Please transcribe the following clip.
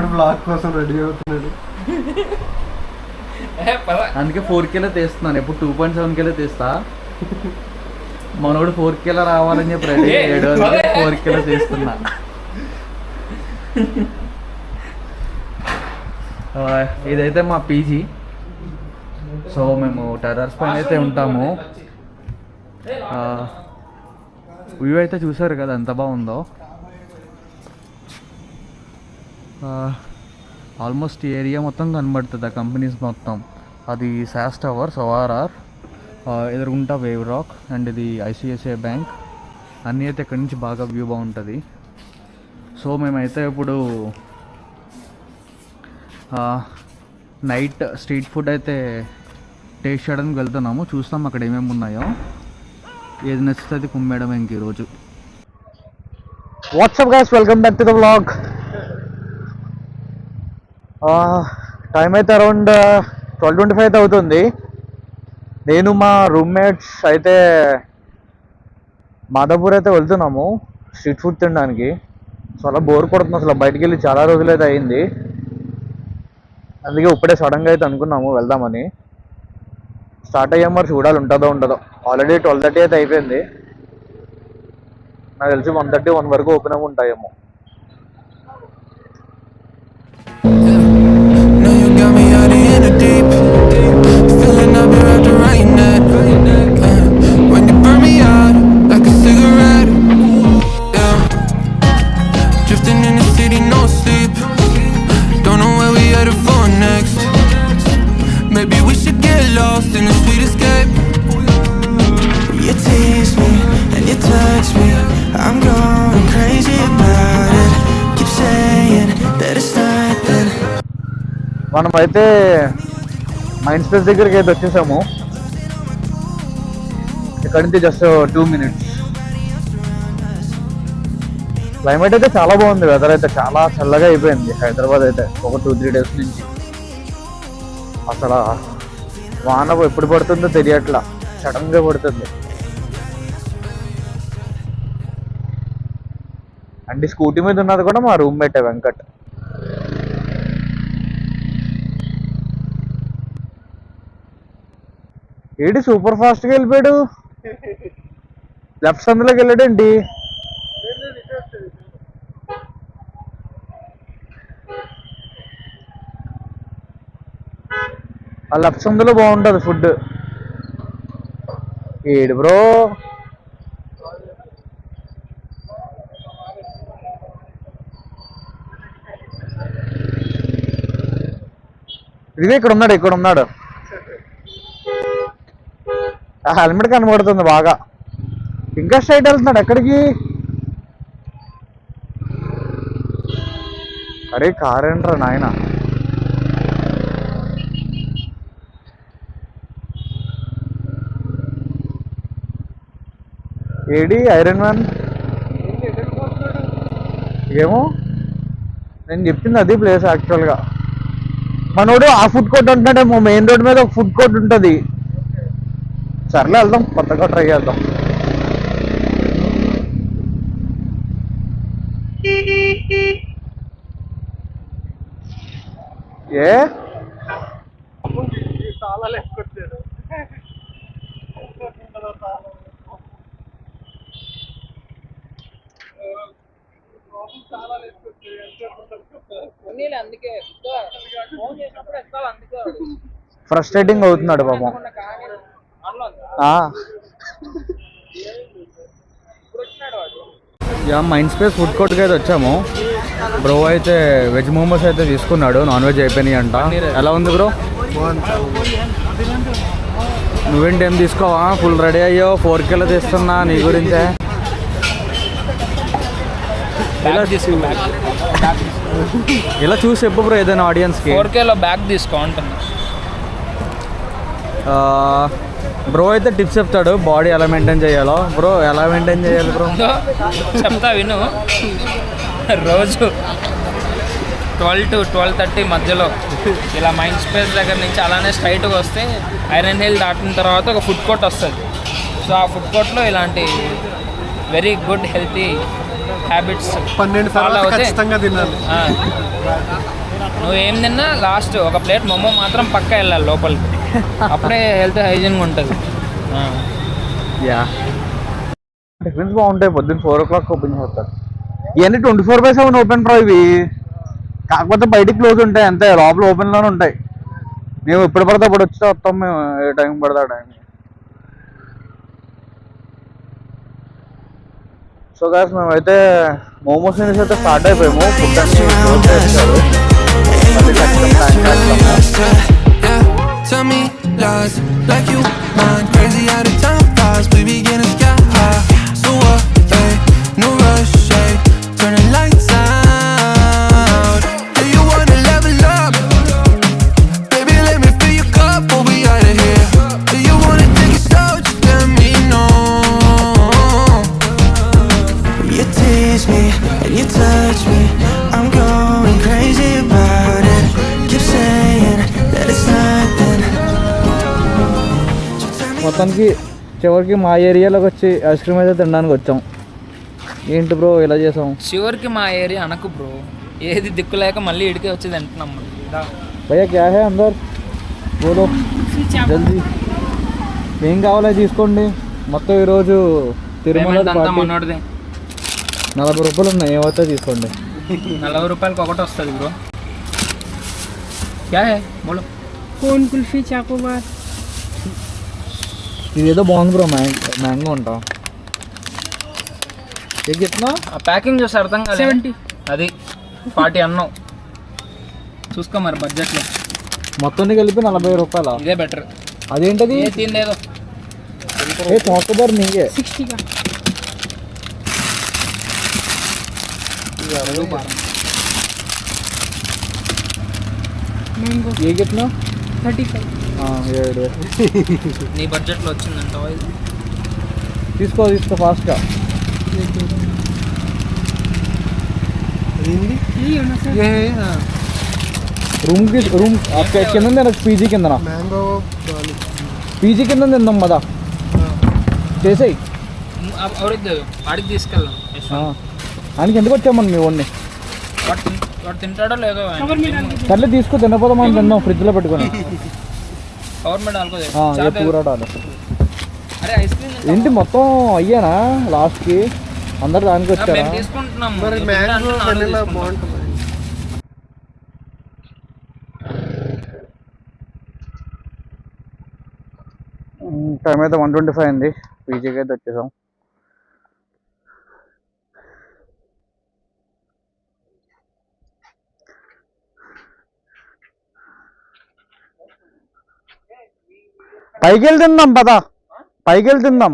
Blog కోసం ready అవుతున్నాడు. అందుకే 4Kలో తీస్తున్నాను. ఎప్పుడు 2.7Kలో తీస్తా. మనోడు 4Kలో రావాలని చెప్పి రెడీ అయ్యాడు. 4Kలో తీస్తున్నా. ఇదైతే మా పీజీ. సో మేము టెర్రస్ పైన అయితే ఉంటాము. వ్యూ అయితే చూసారు కదా ఎంత బాగుందో. ఆల్మోస్ట్ ఈ ఏరియా మొత్తం కనబడుతుంది, ఆ కంపెనీస్ మొత్తం. అది సాస్ టవర్స్, ORR, ఎదురుగుంటా వేవ్ రాక్, అండ్ ఇది ICICI బ్యాంక్. అన్నీ అయితే ఇక్కడి నుంచి బాగా వ్యూ బాగుంటుంది. సో మేమైతే ఇప్పుడు నైట్ స్ట్రీట్ ఫుడ్ అయితే టేస్ట్ చేయడానికి వెళ్తున్నాము. చూస్తాం అక్కడ ఏమేమి ఉన్నాయో. ఏది నచ్చితే అది కుమ్మేయడం ఇంక ఈరోజు. WhatsApp guys, welcome back to the vlog. Time అయితే అరౌండ్ 12:25 అయితే అవుతుంది. నేను మా రూమ్మేట్స్ అయితే మాదాపూర్ అయితే వెళ్తున్నాము స్ట్రీట్ ఫుడ్ తినడానికి. చాలా బోర్ కొడుతుంది అసలు, బయటికి వెళ్ళి చాలా రోజులు అయితే అయింది. అందుకే ఇప్పుడే సడన్గా అయితే అనుకున్నాము వెళ్దామని. స్టార్ట్ అయ్యాం, మరి చూడాలి ఉంటుందో ఉండదో. ఆల్రెడీ 12:30 అయితే అయిపోయింది. నాకు తెలిసి 1:30, 1 వరకు ఓపెన్ అవి ఉంటాయేమో. Maybe we should get lost in a sweet escape. You tease me and you touch me, I'm going crazy about it. Keep saying that it's nothing. మనమైతే మైండ్ స్పేస్ దగ్గరికి అయితే వచ్చేసాము. ఇక్కడ నుంచి జస్ట్ 2 minutes. క్లైమేట్ అయితే చాలా బాగుంది. Weather అయితే చాలా చల్లగా అయిపోయింది హైదరాబాద్ అయితే ఒక 2-3 days నుంచి. అసలు వాన ఎప్పుడు పడుతుందో తెలియట్లా, సడన్గా పడుతుంది. అండ్ స్కూటీ మీద ఉన్నది కూడా మా రూమ్మేట్ వెంకట్. ఏడి సూపర్ ఫాస్ట్గా వెళ్ళిపోయాడు. లెఫ్ట్ సందులోకి వెళ్ళాడేంటి? ఆ లెఫ్ట్ సందులో బాగుంటుంది ఫుడ్. ఏడు బ్రో, ఇదిగే ఇక్కడ ఉన్నాడు. ఆ హెల్మెట్ కనబడుతుంది బాగా. ఇంకా స్ట్రైట్ వెళ్తున్నాడు. ఎక్కడికి? అరే కార్ ఏంట్రా నాయన. AD iron man? ఏమో, నేను చెప్పింది అది ప్లేస్ యాక్చువల్గా. మనోడు ఆ ఫుడ్ కోర్ట్ అంటున్నాడేమో. మెయిన్ రోడ్ మీద ఒక ఫుడ్ కోర్ట్ ఉంటుంది. సర్లే వెళ్దాం, కొత్తగా ట్రై చేద్దాం. ఏ ఫ్రస్ట్రేటింగ్ అవుతున్నాడు పాపం. మైండ్ స్పేస్ ఫుడ్ కోర్ట్కి అయితే వచ్చాము. బ్రో అయితే వెజ్ మోమోస్ అయితే తీసుకున్నాడు. నాన్ వెజ్ అయిపోయినాయి అంట. ఎలా ఉంది బ్రో? నువ్వేంటి ఏం తీసుకోవా? ఫుల్ రెడీ అయ్యో. 4Kలో తీస్తున్నా నీ గురించే. ఇలా చూసి చెప్పు బ్రో ఏదైనా ఆడియన్స్కి. 4Kలో బ్యాగ్ తీసుకో అంటున్నా. బ్రో అయితే టిప్స్ చెప్తాడు బాడీ ఎలా మెయింటైన్ చేయాలో. బ్రో ఎలా మెయింటైన్ చేయాలి బ్రో? చెప్తా విను. రోజు 12 to 12:30 మధ్యలో ఇలా మైండ్ స్పేస్ దగ్గర నుంచి అలానే స్ట్రైట్గా వస్తే ఐరన్ హిల్ దాటిన తర్వాత ఒక ఫుడ్ కోర్ట్ వస్తుంది. సో ఆ ఫుడ్ కోర్ట్లో ఇలాంటి వెరీ గుడ్ హెల్తీ హ్యాబిట్స్ 12 తర్వాత ఖచ్చితంగా తినాలి. నువ్వు ఏం తిన్నా లాస్ట్ ఒక ప్లేట్ మొమ్మో మాత్రం పక్కా వెళ్ళాలి లోపలికి, అప్పుడే హెల్త్ హైజీన్గా ఉంటుంది. యా టిఫిన్స్ బాగుంటాయి. పొద్దున్న 4 o'clock ఓపెన్ చేస్తారు. ఇవన్నీ 24/7 ఓపెన్ రా ఇవి. కాకపోతే బయటికి క్లోజ్ ఉంటాయి అంతే, లోపల ఓపెన్లోనే ఉంటాయి. మేము ఎప్పుడు పడితే అప్పుడు వచ్చి వస్తాం, మేము ఏ టైం పడితే ఆ టైం. సో గాస్ మేమైతే మోమోస్ నుంచి అయితే స్టార్ట్ అయిపోయాము. ఫుడ్ అన్ని క్లోజ్ చేస్తారు. మళ్ళీ ఖచ్చితంగా ప్లాన్ చేస్తాము. Tell me lies like you mind crazy how the time flies. We be getting sky high. So what? Hey, no rush. Hey, turn the lights out. Do you wanna level up? Baby, let me fill your cup. We'll be out of here. Do you wanna take it slow? Just let me know. You tease me and you touch me. I'm going crazy about it. Keep saying that it's nothing. మొత్తానికి చివరికి మా ఏరియాలోకి వచ్చి ice cream అయితే తినడానికి వచ్చాం. ఏంటి bro ఇలా చేసాం? చివరికి మా ఏరియా అనకు బ్రో, ఏది దిక్కు లేక మళ్ళీ ఇడికే వచ్చి తింటున్నాం. భయ్యా క్యా హై అందర్ బోలో జల్దీ, ఏం కావాలో తీసుకోండి. మొత్తం ఈరోజు తిరుమల మనోడిదే 40 రూపాయలు ఉన్నాయి, ఏమైతే తీసుకోండి. 40 రూపాయలకి ఒకటి వస్తుంది బ్రో. క్యా హై బోలో. Cone kulfi Choco Bar. ఇదేదో బాగుంది బ్రో, మ్యాంగో ఉంటా. ఏ చెప్తున్నా? ఆ ప్యాకింగ్ చూసి అర్థం కాదు. 70 అది 40 అన్నావు. చూసుకో మరి బడ్జెట్లో. మొత్తం కలిపి 40 రూపాయల. ఇదే బెటర్. అదేంటది? తిందేదో ఏ చాకోబార్ నీకే 60 का मैंगो ఏ చెప్తున్నా? 35. 7 నీ బడ్జెట్లో వచ్చిందంటావా ఇది? తీసుకో ఫాస్ట్గా. यही होना सर. రూమ్ కింద నాకు పీజీ కిందన, మ్యాంగో పీజీ కింద తిందాం కదా, చేసేయి. ఎవరిద్దు వాడికి తీసుకెళ్దాం. ఆయనకి ఎందుకు వచ్చామని మీ వాడిని వాడు తింటాడో లేదో. कवर में डाल के సర్లే తీసుకో, తినపోదాం అని తిన్నాం ఫ్రిడ్జ్లో పెట్టుకొని. గవర్నమెంట్ అనుకో. కూరడాలు అరే ఐస్ క్రీమ్ ఏంటి మొత్తం అయ్యానా లాస్ట్కి? అందరు దానికి వచ్చారా? తీసుకుంటున్నాం. మరి మ్యాంగో వెనిలా బాగుంటుంది. టైం అయితే 1:25 అయింది. పీజీకి అయితే వచ్చేసాం. పైకి వెళ్ళి తిందాం పదా, పైకి వెళ్ళి తిందాం.